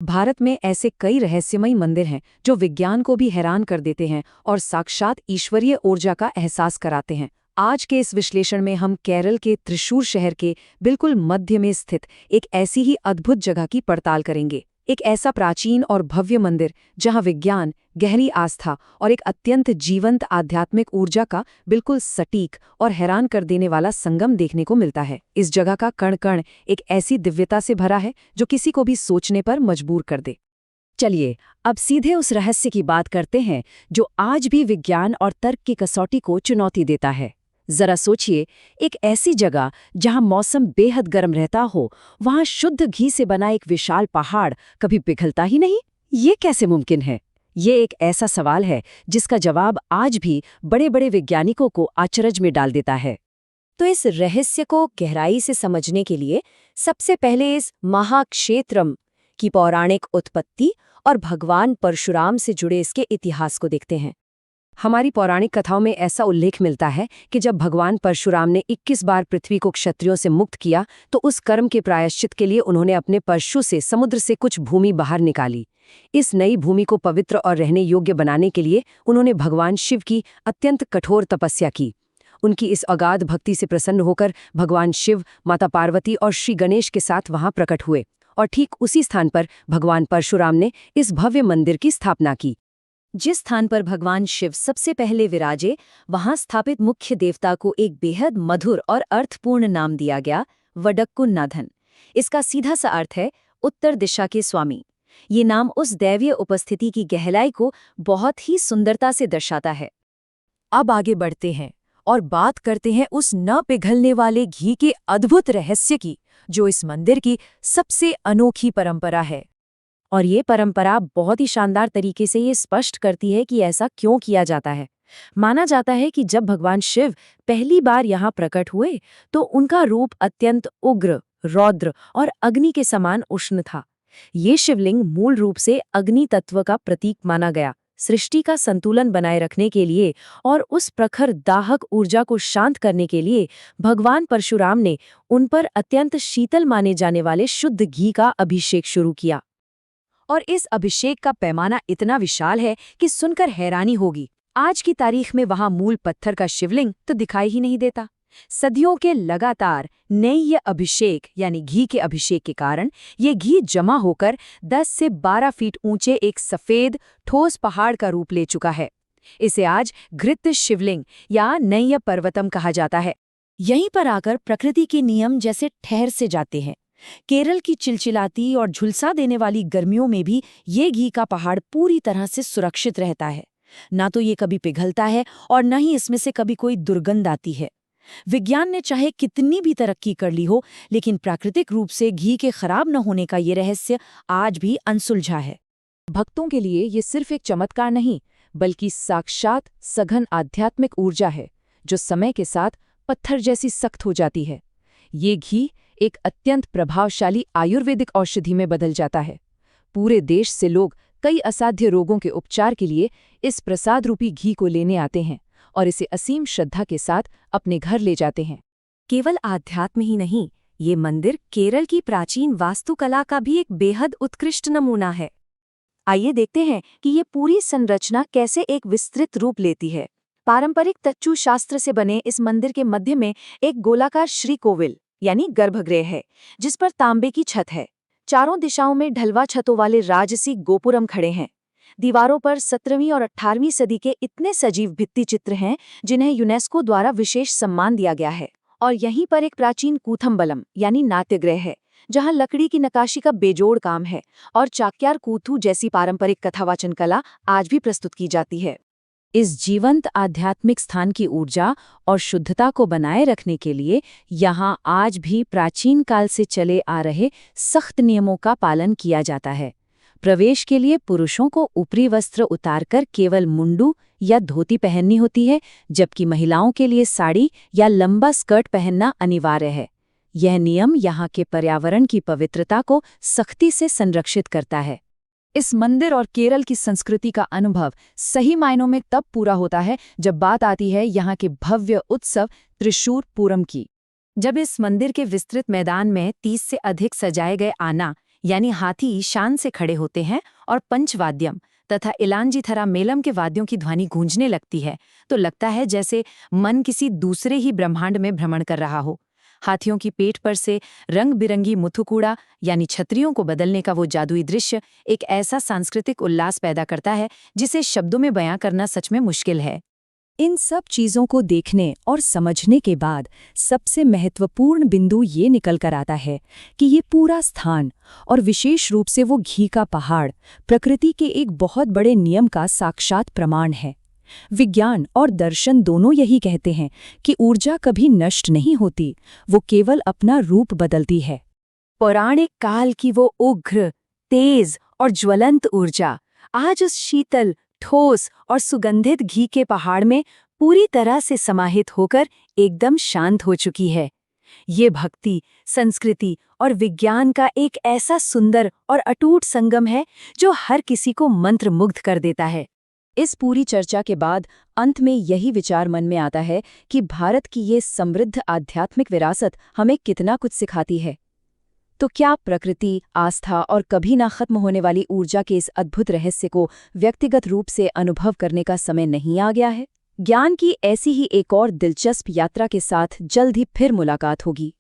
भारत में ऐसे कई रहस्यमयी मंदिर हैं जो विज्ञान को भी हैरान कर देते हैं और साक्षात ईश्वरीय ऊर्जा का एहसास कराते हैं। आज के इस विश्लेषण में हम केरल के त्रिशूर शहर के बिल्कुल मध्य में स्थित एक ऐसी ही अद्भुत जगह की पड़ताल करेंगे। एक ऐसा प्राचीन और भव्य मंदिर जहां विज्ञान, गहरी आस्था और एक अत्यंत जीवंत आध्यात्मिक ऊर्जा का बिल्कुल सटीक और हैरान कर देने वाला संगम देखने को मिलता है। इस जगह का कण कण एक ऐसी दिव्यता से भरा है जो किसी को भी सोचने पर मजबूर कर दे। चलिए अब सीधे उस रहस्य की बात करते हैं जो आज भी विज्ञान और तर्क की कसौटी को चुनौती देता है। जरा सोचिए, एक ऐसी जगह जहां मौसम बेहद गर्म रहता हो, वहां शुद्ध घी से बना एक विशाल पहाड़ कभी पिघलता ही नहीं। ये कैसे मुमकिन है? ये एक ऐसा सवाल है जिसका जवाब आज भी बड़े बड़े वैज्ञानिकों को अचरज में डाल देता है। तो इस रहस्य को गहराई से समझने के लिए सबसे पहले इस महाक्षेत्रम की पौराणिक उत्पत्ति और भगवान परशुराम से जुड़े इसके इतिहास को देखते हैं। हमारी पौराणिक कथाओं में ऐसा उल्लेख मिलता है कि जब भगवान परशुराम ने 21 बार पृथ्वी को क्षत्रियों से मुक्त किया तो उस कर्म के प्रायश्चित के लिए उन्होंने अपने परशु से समुद्र से कुछ भूमि बाहर निकाली। इस नई भूमि को पवित्र और रहने योग्य बनाने के लिए उन्होंने भगवान शिव की अत्यंत कठोर तपस्या की। उनकी इस अगाध भक्ति से प्रसन्न होकर भगवान शिव, माता पार्वती और श्री गणेश के साथ वहां प्रकट हुए और ठीक उसी स्थान पर भगवान परशुराम ने इस भव्य मंदिर की स्थापना की। जिस स्थान पर भगवान शिव सबसे पहले विराजे, वहां स्थापित मुख्य देवता को एक बेहद मधुर और अर्थपूर्ण नाम दिया गया, वडक्कुंनाथन। इसका सीधा सा अर्थ है उत्तर दिशा के स्वामी। ये नाम उस दैवीय उपस्थिति की गहराई को बहुत ही सुंदरता से दर्शाता है। अब आगे बढ़ते हैं और बात करते हैं उस न पिघलने वाले घी के अद्भुत रहस्य की, जो इस मंदिर की सबसे अनोखी परंपरा है। और ये परंपरा बहुत ही शानदार तरीके से ये स्पष्ट करती है कि ऐसा क्यों किया जाता है। माना जाता है कि जब भगवान शिव पहली बार यहाँ प्रकट हुए तो उनका रूप अत्यंत उग्र, रौद्र और अग्नि के समान उष्ण था। ये शिवलिंग मूल रूप से अग्नि तत्व का प्रतीक माना गया, सृष्टि का संतुलन बनाए रखने के लिए और उस प्रखर दाहक ऊर्जा को शांत करने के लिए भगवान परशुराम ने उन पर अत्यंत शीतल माने जाने वाले शुद्ध घी का अभिषेक शुरू किया। और इस अभिषेक का पैमाना इतना विशाल है कि सुनकर हैरानी होगी। आज की तारीख में वहां मूल पत्थर का शिवलिंग तो दिखाई ही नहीं देता। सदियों के लगातार नैय अभिषेक यानी घी के अभिषेक के कारण ये घी जमा होकर 10 से 12 फीट ऊंचे एक सफेद ठोस पहाड़ का रूप ले चुका है। इसे आज घृत शिवलिंग या नैय पर्वतम कहा जाता है। यहीं पर आकर प्रकृति के नियम जैसे ठहर से जाते हैं। केरल की चिलचिलाती और झुलसा देने वाली गर्मियों में भी ये घी का पहाड़ पूरी तरह से सुरक्षित रहता है। ना तो ये कभी पिघलता है और न ही इसमें से कभी कोई दुर्गंध आती है। विज्ञान ने चाहे कितनी भी तरक्की कर ली हो, लेकिन प्राकृतिक रूप से घी के खराब न होने का ये रहस्य आज भी अनसुलझा है। भक्तों के लिए ये सिर्फ एक चमत्कार नहीं, बल्कि साक्षात सघन आध्यात्मिक ऊर्जा है जो समय के साथ पत्थर जैसी सख्त हो जाती है। ये घी एक अत्यंत प्रभावशाली आयुर्वेदिक औषधि में बदल जाता है। पूरे देश से लोग कई असाध्य रोगों के उपचार के लिए इस प्रसाद रूपी घी को लेने आते हैं और इसे असीम श्रद्धा के साथ अपने घर ले जाते हैं। केवल आध्यात्म ही नहीं, ये मंदिर केरल की प्राचीन वास्तुकला का भी एक बेहद उत्कृष्ट नमूना है। आइए देखते हैं कि ये पूरी संरचना कैसे एक विस्तृत रूप लेती है। पारंपरिक तच्चु शास्त्र से बने इस मंदिर के मध्य में एक गोलाकार श्रीकोविल यानी गर्भगृह है, जिस पर तांबे की छत है। चारों दिशाओं में ढलवा छतों वाले राजसी गोपुरम खड़े हैं। दीवारों पर 17वीं और 18वीं सदी के इतने सजीव भित्ति चित्र हैं जिन्हें यूनेस्को द्वारा विशेष सम्मान दिया गया है। और यहीं पर एक प्राचीन कूथम्बलम यानी नाट्यगृह है, जहां लकड़ी की नक्काशी का बेजोड़ काम है और चाक्यार कूथू जैसी पारंपरिक कथावाचन कला आज भी प्रस्तुत की जाती है। इस जीवंत आध्यात्मिक स्थान की ऊर्जा और शुद्धता को बनाए रखने के लिए यहाँ आज भी प्राचीन काल से चले आ रहे सख्त नियमों का पालन किया जाता है। प्रवेश के लिए पुरुषों को ऊपरी वस्त्र उतारकर केवल मुंडू या धोती पहननी होती है, जबकि महिलाओं के लिए साड़ी या लंबा स्कर्ट पहनना अनिवार्य है। यह नियम यहाँ के पर्यावरण की पवित्रता को सख्ती से संरक्षित करता है। इस मंदिर और केरल की संस्कृति का अनुभव सही मायनों में तब पूरा होता है जब बात आती है यहाँ के भव्य उत्सव त्रिशूर पूरम की। जब इस मंदिर के विस्तृत मैदान में 30 से अधिक सजाए गए आना यानी हाथी शान से खड़े होते हैं और पंचवाद्यम तथा इलांजीथरा मेलम के वाद्यों की ध्वनि गूंजने लगती है तो लगता है जैसे मन किसी दूसरे ही ब्रह्मांड में भ्रमण कर रहा हो। हाथियों की पेट पर से रंग बिरंगी मुथुकूड़ा यानी छतरियों को बदलने का वो जादुई दृश्य एक ऐसा सांस्कृतिक उल्लास पैदा करता है जिसे शब्दों में बयां करना सच में मुश्किल है। इन सब चीज़ों को देखने और समझने के बाद सबसे महत्वपूर्ण बिंदु ये निकल कर आता है कि ये पूरा स्थान और विशेष रूप से वो घी का पहाड़ प्रकृति के एक बहुत बड़े नियम का साक्षात प्रमाण है। विज्ञान और दर्शन दोनों यही कहते हैं कि ऊर्जा कभी नष्ट नहीं होती, वो केवल अपना रूप बदलती है। पौराणिक काल की वो उग्र, तेज और ज्वलंत ऊर्जा आज उस शीतल, ठोस और सुगंधित घी के पहाड़ में पूरी तरह से समाहित होकर एकदम शांत हो चुकी है। ये भक्ति, संस्कृति और विज्ञान का एक ऐसा सुंदर और अटूट संगम है जो हर किसी को मंत्रमुग्ध कर देता है। इस पूरी चर्चा के बाद अंत में यही विचार मन में आता है कि भारत की ये समृद्ध आध्यात्मिक विरासत हमें कितना कुछ सिखाती है। तो क्या प्रकृति, आस्था और कभी ना खत्म होने वाली ऊर्जा के इस अद्भुत रहस्य को व्यक्तिगत रूप से अनुभव करने का समय नहीं आ गया है? ज्ञान की ऐसी ही एक और दिलचस्प यात्रा के साथ जल्द ही फिर मुलाकात होगी।